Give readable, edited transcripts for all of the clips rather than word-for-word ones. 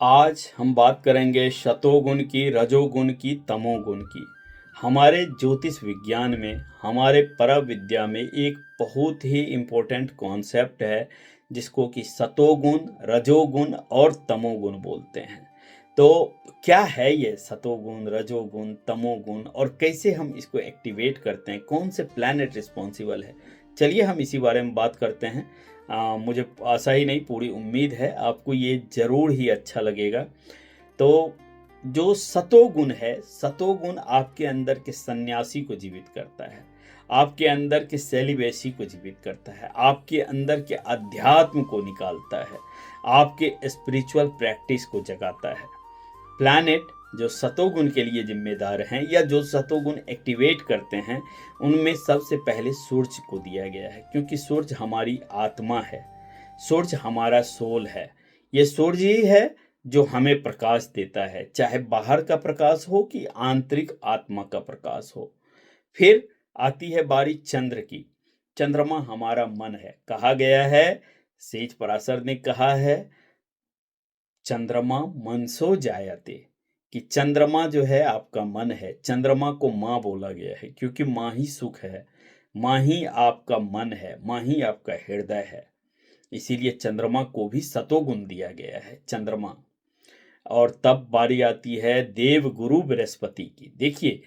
आज हम बात करेंगे शतोगुण की, रजोगुण की, तमोगुण की। हमारे ज्योतिष विज्ञान में, हमारे परम विद्या में एक बहुत ही इम्पोर्टेंट कॉन्सेप्ट है जिसको कि सतोगुण, रजोगुण और तमोगुण बोलते हैं। तो क्या है ये सतोगुण, रजोगुण, तमोगुण और कैसे हम इसको एक्टिवेट करते हैं, कौन से प्लैनेट रिस्पॉन्सिबल है? चलिए हम इसी बारे में बात करते हैं। मुझे आशा ही नहीं, पूरी उम्मीद है आपको ये ज़रूर ही अच्छा लगेगा। तो जो सतोगुण है, सतोगुण आपके अंदर के सन्यासी को जीवित करता है, आपके अंदर के सेलिब्रेसी को जीवित करता है, आपके अंदर के अध्यात्म को निकालता है, आपके स्पिरिचुअल प्रैक्टिस को जगाता है। प्लैनेट जो सतोगुण के लिए जिम्मेदार हैं या जो सतोगुण एक्टिवेट करते हैं, उनमें सबसे पहले सूर्य को दिया गया है, क्योंकि सूर्य हमारी आत्मा है, सूर्य हमारा सोल है। ये सूर्य ही है जो हमें प्रकाश देता है, चाहे बाहर का प्रकाश हो कि आंतरिक आत्मा का प्रकाश हो। फिर आती है बारी चंद्र की। चंद्रमा हमारा मन है। कहा गया है, सेज पराशर ने कहा है, चंद्रमा मनसो जायते, कि चंद्रमा जो है आपका मन है। चंद्रमा को माँ बोला गया है क्योंकि माँ ही सुख है, माँ ही आपका मन है, माँ ही आपका हृदय है। इसीलिए चंद्रमा को भी सतोगुण दिया गया है, चंद्रमा। और तब बारी आती है देव गुरु बृहस्पति की। देखिए,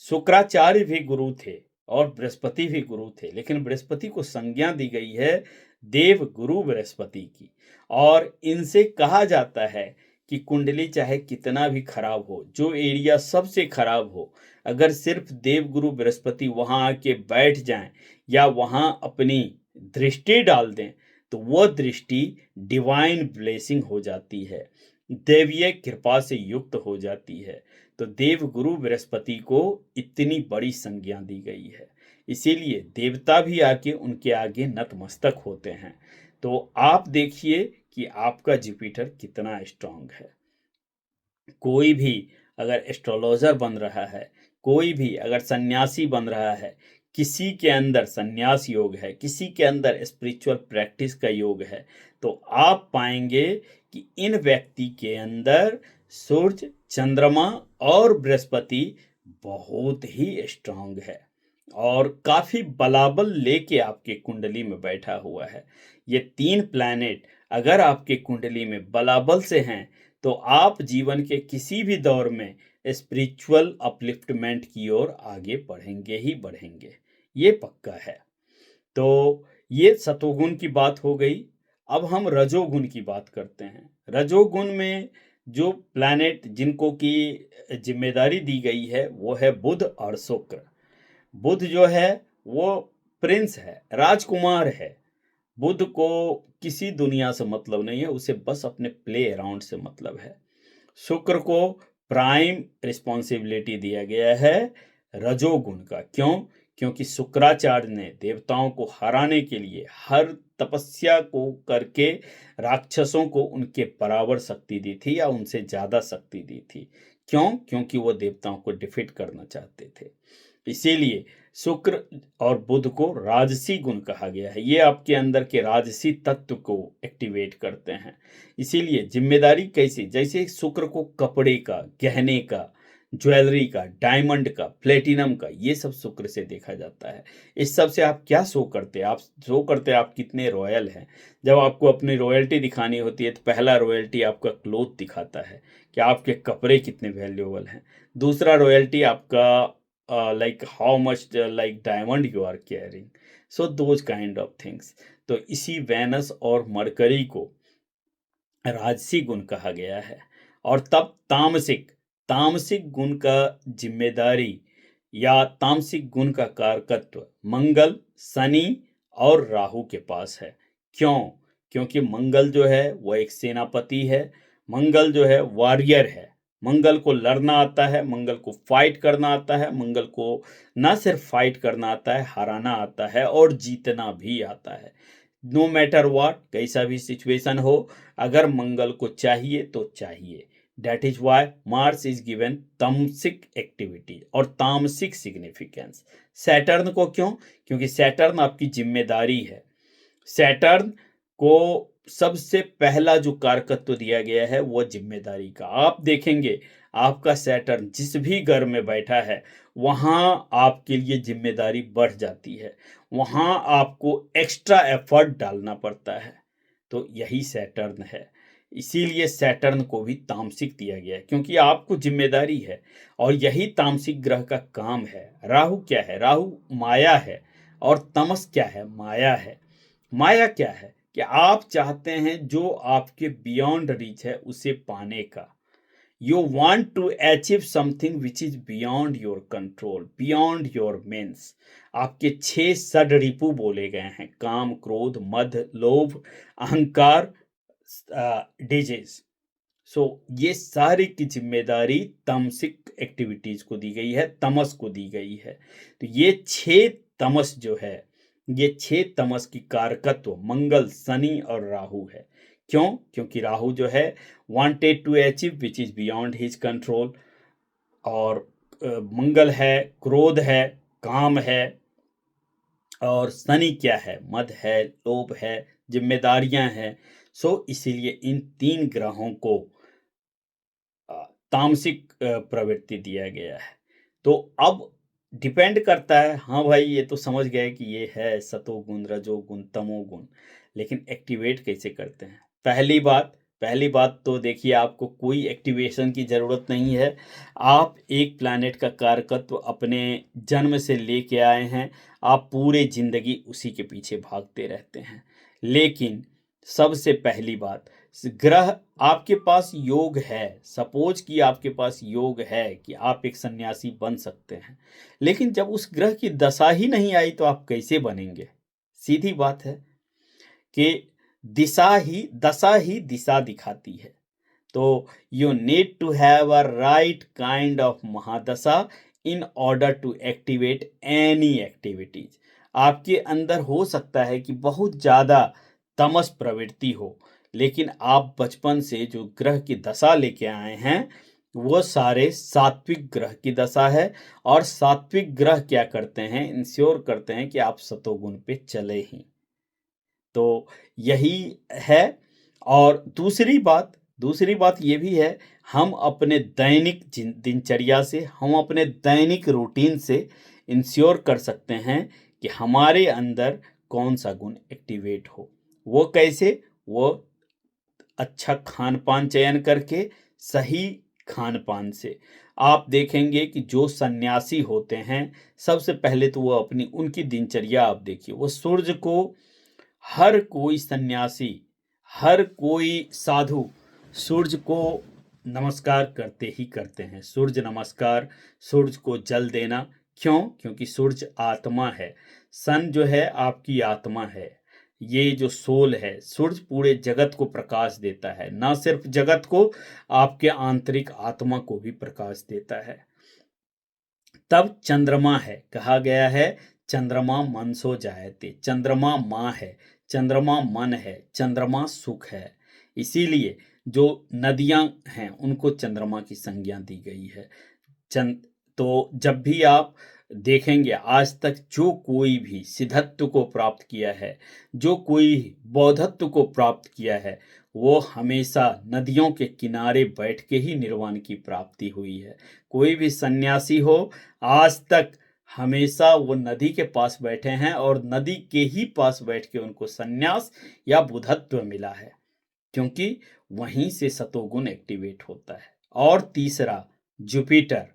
शुक्राचार्य भी गुरु थे और बृहस्पति भी गुरु थे, लेकिन बृहस्पति को संज्ञा दी गई है देव गुरु बृहस्पति की। और इनसे कहा जाता है कि कुंडली चाहे कितना भी खराब हो, जो एरिया सबसे खराब हो, अगर सिर्फ देव गुरु बृहस्पति वहां आके बैठ जाएं या वहां अपनी दृष्टि डाल दें, तो वह दृष्टि डिवाइन ब्लेसिंग हो जाती है, देवीय कृपा से युक्त हो जाती है। तो देव गुरु बृहस्पति को इतनी बड़ी संज्ञा दी गई है, इसीलिए देवता भी आके उनके आगे नतमस्तक होते हैं। तो आप देखिए कि आपका जुपिटर कितना स्ट्रांग है। कोई भी अगर एस्ट्रोलॉजर बन रहा है, कोई भी अगर सन्यासी बन रहा है, किसी के अंदर सन्यास योग है, किसी के अंदर स्पिरिचुअल प्रैक्टिस का योग है, तो आप पाएंगे कि इन व्यक्ति के अंदर सूर्य, चंद्रमा और बृहस्पति बहुत ही स्ट्रांग है और काफी बलाबल लेके आपके कुंडली में बैठा हुआ है। ये तीन प्लैनेट अगर आपके कुंडली में बलाबल से हैं, तो आप जीवन के किसी भी दौर में स्पिरिचुअल अपलिफ्टमेंट की ओर आगे बढ़ेंगे ही बढ़ेंगे, ये पक्का है। तो ये सतोगुण की बात हो गई। अब हम रजोगुण की बात करते हैं। रजोगुण में जो प्लैनेट जिनको की जिम्मेदारी दी गई है वो है बुध और शुक्र। बुध जो है वो प्रिंस है, राजकुमार है। बुध को किसी दुनिया से मतलब नहीं है, उसे बस अपने प्ले अराउंड से मतलब है। शुक्र को प्राइम रिस्पॉन्सिबिलिटी दिया गया है रजोगुण का। क्यों? क्योंकि शुक्राचार्य ने देवताओं को हराने के लिए हर तपस्या को करके राक्षसों को उनके बराबर शक्ति दी थी या उनसे ज्यादा शक्ति दी थी। क्यों? क्योंकि वो देवताओं को डिफीट करना चाहते थे। इसीलिए शुक्र और बुध को राजसी गुण कहा गया है। ये आपके अंदर के राजसी तत्व को एक्टिवेट करते हैं। इसीलिए जिम्मेदारी कैसी, जैसे शुक्र को कपड़े का, गहने का, ज्वेलरी का, डायमंड का, प्लेटिनम का, ये सब शुक्र से देखा जाता है। इस सब से आप क्या शो करते हैं? आप शो करते हैं आप कितने रॉयल हैं। जब आपको अपनी रॉयल्टी दिखानी होती है तो पहला रॉयल्टी आपका क्लोथ दिखाता है कि आपके कपड़े कितने वैल्यूएबल हैं। दूसरा रॉयल्टी आपका like how much like diamond you are carrying, so those kind of things। तो इसी वेनस और मरकरी को राजसी गुण कहा गया है। और तब तामसिक तामसिक गुण का जिम्मेदारी या तामसिक गुण का कारकत्व मंगल, शनि और राहु के पास है। क्यों? क्योंकि मंगल जो है वो एक सेनापति है, मंगल जो है वॉरियर है, मंगल को लड़ना आता है, मंगल को फाइट करना आता है, मंगल को ना सिर्फ फाइट करना आता है, हराना आता है और जीतना भी आता है। नो मैटर व्हाट, कैसा भी सिचुएशन हो, अगर मंगल को चाहिए तो चाहिए। That is why Mars is given tamasic activity और तामसिक सिग्निफिकेंस। सैटर्न को क्यों? क्योंकि सैटर्न आपकी जिम्मेदारी है। सैटर्न को सबसे पहला जो कारकत्व दिया गया है वो जिम्मेदारी का। आप देखेंगे आपका सैटर्न जिस भी घर में बैठा है वहाँ आपके लिए जिम्मेदारी बढ़ जाती है, वहाँ आपको एक्स्ट्रा एफर्ट डालना पड़ता है। तो यही सैटर्न है, इसीलिए सैटर्न को भी तामसिक दिया गया है, क्योंकि आपको जिम्मेदारी है और यही तामसिक ग्रह का काम है। राहु क्या है? राहु माया है और तमस क्या है? माया है। माया क्या है? कि आप चाहते हैं जो आपके बियॉन्ड रीच है उसे पाने का। You want to achieve something which is beyond your control, beyond your means. आपके 6 षड रिपु बोले गए हैं, काम, क्रोध, मद, लोभ, अहंकार, डिजीज। सो ये सारी की जिम्मेदारी तमसिक एक्टिविटीज को दी गई है, तमस को दी गई है। तो ये 6 तमस जो है, ये 6 तमस की कारकत्व मंगल, शनि और राहु है। क्यों? क्योंकि राहु जो है wanted to achieve which is beyond his control, और मंगल है, क्रोध है, काम है, और शनि क्या है? मद है, लोभ है, जिम्मेदारियां हैं। सो इसीलिए इन 3 ग्रहों को तामसिक प्रवृत्ति दिया गया है। तो अब डिपेंड करता है, हाँ भाई ये तो समझ गए कि ये है सतोगुण, रजोगुण, तमोगुण, लेकिन एक्टिवेट कैसे करते हैं? पहली बात तो देखिए, आपको कोई एक्टिवेशन की ज़रूरत नहीं है। आप एक प्लैनेट का कारकत्व अपने जन्म से लेके आए हैं, आप पूरे ज़िंदगी उसी के पीछे भागते रहते हैं। लेकिन सबसे पहली बात, ग्रह आपके पास योग है, सपोज कि आपके पास योग है कि आप एक सन्यासी बन सकते हैं, लेकिन जब उस ग्रह की दशा ही नहीं आई तो आप कैसे बनेंगे? सीधी बात है कि दशा ही दिशा दिखाती है। तो you need to have a right kind of mahadasha in order to activate any activities. आपके अंदर हो सकता है कि बहुत ज़्यादा तमस प्रवृत्ति हो, लेकिन आप बचपन से जो ग्रह की दशा लेके आए हैं वो सारे सात्विक ग्रह की दशा है, और सात्विक ग्रह क्या करते हैं? इंश्योर करते हैं कि आप सतोगुण पे चले ही। तो यही है। और दूसरी बात ये भी है, हम अपने दैनिक दिनचर्या से, हम अपने दैनिक रूटीन से इंश्योर कर सकते हैं कि हमारे अंदर कौन सा गुण एक्टिवेट हो। वो कैसे? वो अच्छा खान पान चयन करके, सही खान पान से। आप देखेंगे कि जो सन्यासी होते हैं, सबसे पहले तो वो अपनी उनकी दिनचर्या आप देखिए, वो सूर्य को, हर कोई सन्यासी, हर कोई साधु सूर्य को नमस्कार करते ही करते हैं। सूर्य नमस्कार, सूर्य को जल देना। क्यों? क्योंकि सूर्य आत्मा है, सन जो है आपकी आत्मा है। ये जो सोल है, सूर्य पूरे जगत को प्रकाश देता है, ना सिर्फ जगत को, आपके आंतरिक आत्मा को भी प्रकाश देता है। तब चंद्रमा है, कहा गया है चंद्रमा मनसो जायते, चंद्रमा माँ है, चंद्रमा मन है, चंद्रमा सुख है। इसीलिए जो नदियां हैं उनको चंद्रमा की संज्ञा दी गई है। चंद तो जब भी आप देखेंगे, आज तक जो कोई भी सिद्धत्व को प्राप्त किया है, जो कोई बौद्धत्व को प्राप्त किया है, वो हमेशा नदियों के किनारे बैठ के ही निर्वाण की प्राप्ति हुई है। कोई भी सन्यासी हो, आज तक हमेशा वो नदी के पास बैठे हैं और नदी के ही पास बैठ के उनको सन्यास या बुद्धत्व मिला है, क्योंकि वहीं से सतोगुण एक्टिवेट होता है। और तीसरा, जुपिटर।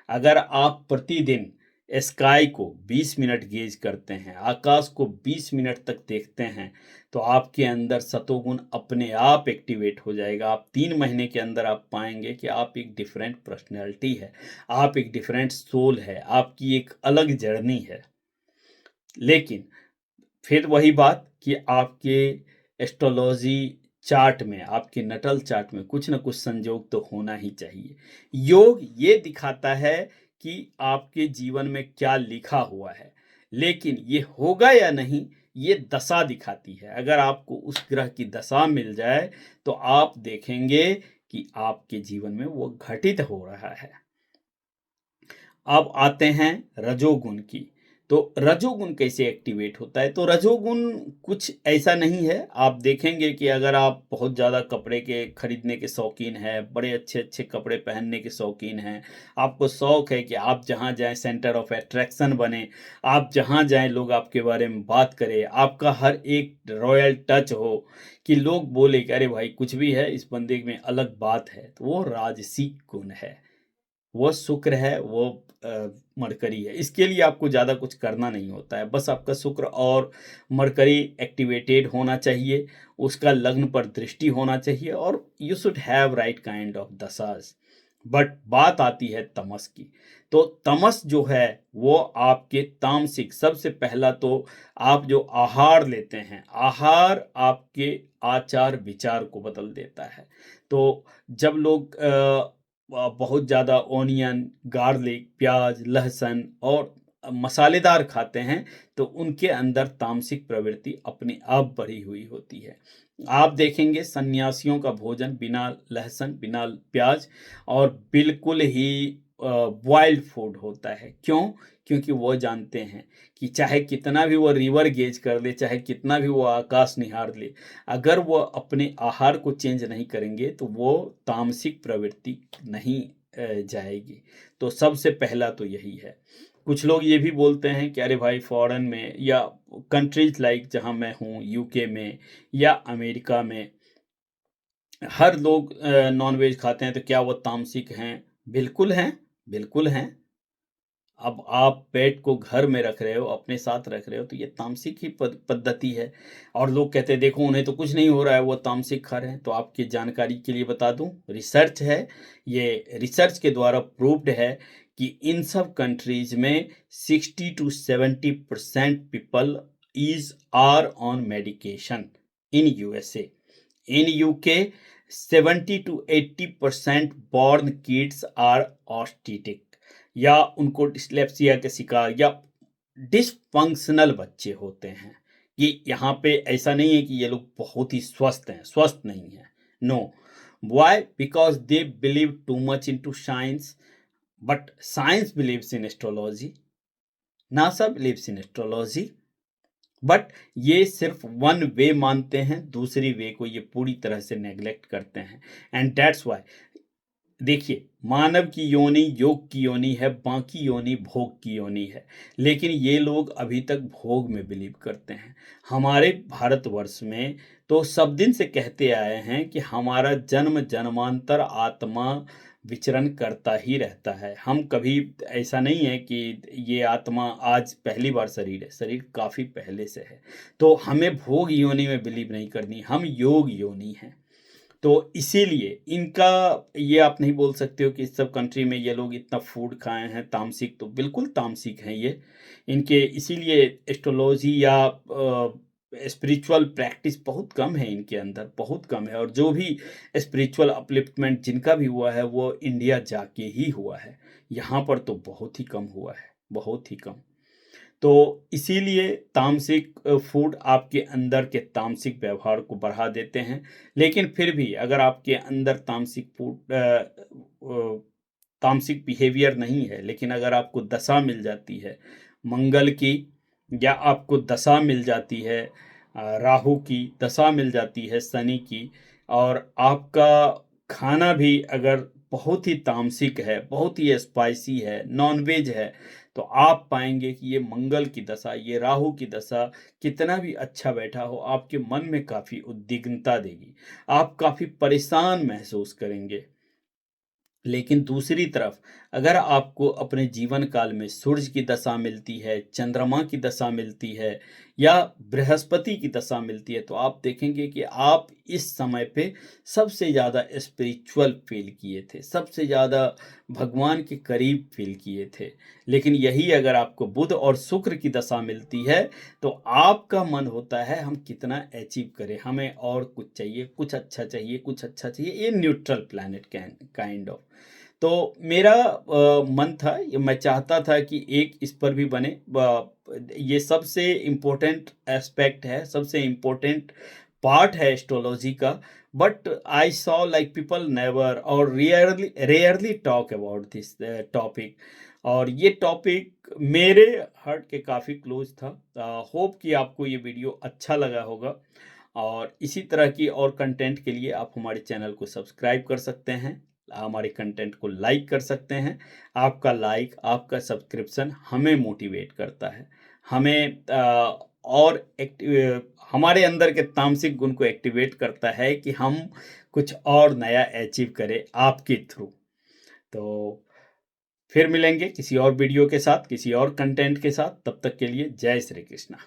अगर आप प्रतिदिन स्काई को 20 मिनट गेज करते हैं, आकाश को 20 मिनट तक देखते हैं, तो आपके अंदर सतोगुण अपने आप एक्टिवेट हो जाएगा। आप 3 महीने के अंदर आप पाएंगे कि आप एक डिफरेंट पर्सनैलिटी है, आप एक डिफरेंट सोल है, आपकी एक अलग जर्नी है। लेकिन फिर वही बात कि आपके एस्ट्रोलॉजी चार्ट में, आपके नटल चार्ट में कुछ ना कुछ संयोग तो होना ही चाहिए। योग ये दिखाता है कि आपके जीवन में क्या लिखा हुआ है, लेकिन ये होगा या नहीं, ये दशा दिखाती है। अगर आपको उस ग्रह की दशा मिल जाए तो आप देखेंगे कि आपके जीवन में वो घटित हो रहा है। अब आते हैं रजोगुण की। तो रजोगुण कैसे एक्टिवेट होता है? तो रजोगुण कुछ ऐसा नहीं है। आप देखेंगे कि अगर आप बहुत ज़्यादा कपड़े के खरीदने के शौकीन हैं, बड़े अच्छे-अच्छे कपड़े पहनने के शौकीन हैं, आपको शौक है कि आप जहाँ जाएँ सेंटर ऑफ अट्रैक्शन बनें, आप जहाँ जाएँ लोग आपके बारे में बात करें, आपका हर एक रॉयल टच हो कि लोग बोले कि अरे भाई कुछ भी है, इस बंदे में अलग बात है, तो वो राजसिक गुण है। वो शुक्र है, वो मरकरी है। इसके लिए आपको ज़्यादा कुछ करना नहीं होता है। बस आपका शुक्र और मरकरी एक्टिवेटेड होना चाहिए, उसका लग्न पर दृष्टि होना चाहिए और you should have right kind of dashas. But बात आती है तमस की। तो तमस जो है वो आपके तामसिक, सबसे पहला तो आप जो आहार लेते हैं, आहार आपके आचार-विचार को बदल देता है। तो जब लोग बहुत ज़्यादा ओनियन, गार्लिक, प्याज, लहसुन और मसालेदार खाते हैं, तो उनके अंदर तामसिक प्रवृत्ति अपने आप बढ़ी हुई होती है। आप देखेंगे सन्यासियों का भोजन बिना लहसुन, बिना प्याज और बिल्कुल ही बॉइल्ड फूड होता है। क्यों? क्योंकि वो जानते हैं कि चाहे कितना भी वो रिवर गेज कर ले, चाहे कितना भी वो आकाश निहार ले, अगर वो अपने आहार को चेंज नहीं करेंगे तो वो तामसिक प्रवृत्ति नहीं जाएगी। तो सबसे पहला तो यही है। कुछ लोग ये भी बोलते हैं कि अरे भाई फॉरेन में या कंट्रीज़ लाइक जहाँ मैं हूँ यूके में या अमेरिका में हर लोग नॉन-वेज खाते हैं तो क्या वो तामसिक हैं? बिल्कुल हैं, बिल्कुल हैं। अब आप पेट को घर में रख रहे हो, अपने साथ रख रहे हो, तो ये तामसिक ही पद्धति है। और लोग कहते हैं देखो उन्हें तो कुछ नहीं हो रहा है, वो तामसिक खा रहे हैं। तो आपकी जानकारी के लिए बता दूं, रिसर्च है, ये रिसर्च के द्वारा प्रूव्ड है कि इन सब कंट्रीज में 60 to 70% people is are on medication in USA. In UK 70 to 80% born kids are autistic या उनको डिस्लेक्सिया के शिकार या डिसफंक्शनल बच्चे होते हैं। कि यहाँ पे ऐसा नहीं है कि ये लोग बहुत ही स्वस्थ हैं, स्वस्थ नहीं है। No, why? Because they believe too much into science, but science believes in astrology, NASA believes in astrology, but ये सिर्फ वन वे मानते हैं, दूसरी वे को ये पूरी तरह से नेग्लेक्ट करते हैं। एंड दैट्स वाई देखिए, मानव की योनि योग की योनि है, बाकी योनि भोग की योनि है, लेकिन ये लोग अभी तक भोग में बिलीव करते हैं। हमारे भारतवर्ष में तो सब दिन से कहते आए हैं कि हमारा जन्म जन्मांतर आत्मा विचरण करता ही रहता है। हम कभी, ऐसा नहीं है कि ये आत्मा आज पहली बार शरीर है, शरीर काफ़ी पहले से है। तो हमें भोग योनि में बिलीव नहीं करनी, हम योग योनि हैं। तो इसीलिए इनका, ये आप नहीं बोल सकते हो कि इस सब कंट्री में ये लोग इतना फूड खाए हैं तामसिक, तो बिल्कुल तामसिक हैं ये। इनके इसीलिए एस्ट्रोलॉजी या स्पिरिचुअल प्रैक्टिस बहुत कम है इनके अंदर, बहुत कम है। और जो भी स्पिरिचुअल अपलिफ्टमेंट जिनका भी हुआ है वो इंडिया जाके ही हुआ है, यहाँ पर तो बहुत ही कम हुआ है, बहुत ही कम। तो इसीलिए तामसिक फूड आपके अंदर के तामसिक व्यवहार को बढ़ा देते हैं। लेकिन फिर भी अगर आपके अंदर तामसिक फूड तामसिक बिहेवियर नहीं है, लेकिन अगर आपको दशा मिल जाती है मंगल की, या आपको दशा मिल जाती है राहु की, दशा मिल जाती है शनि की, और आपका खाना भी अगर बहुत ही तामसिक है, बहुत ही स्पाइसी है, नॉनवेज है, तो आप पाएंगे कि ये मंगल की दशा, ये राहु की दशा कितना भी अच्छा बैठा हो, आपके मन में काफ़ी उद्विग्नता देगी, आप काफ़ी परेशान महसूस करेंगे। लेकिन दूसरी तरफ अगर आपको अपने जीवन काल में सूर्य की दशा मिलती है, चंद्रमा की दशा मिलती है या बृहस्पति की दशा मिलती है, तो आप देखेंगे कि आप इस समय पे सबसे ज़्यादा स्पिरिचुअल फील किए थे, सबसे ज़्यादा भगवान के करीब फील किए थे। लेकिन यही अगर आपको बुध और शुक्र की दशा मिलती है, तो आपका मन होता है हम कितना अचीव करें, हमें और कुछ चाहिए, कुछ अच्छा चाहिए, कुछ अच्छा चाहिए। ये न्यूट्रल प्लैनेट काइंड ऑफ। तो मेरा मन था, मैं चाहता था कि एक इस पर भी बने। ये सबसे इम्पोर्टेंट एस्पेक्ट है, सबसे इम्पोर्टेंट पार्ट है एस्ट्रोलॉजी का। But I saw like people never or rarely rarely talk about this topic. और ये टॉपिक मेरे हार्ट के काफ़ी क्लोज था। होप कि आपको ये वीडियो अच्छा लगा होगा, और इसी तरह की और कंटेंट के लिए आप हमारे चैनल को सब्सक्राइब कर सकते हैं, हमारे कंटेंट को लाइक कर सकते हैं। आपका लाइक, आपका सब्सक्रिप्शन हमें मोटिवेट करता है, हमें और हमारे अंदर के तामसिक गुण को एक्टिवेट करता है कि हम कुछ और नया अचीव करें आपके थ्रू। तो फिर मिलेंगे किसी और वीडियो के साथ, किसी और कंटेंट के साथ। तब तक के लिए जय श्री कृष्णा।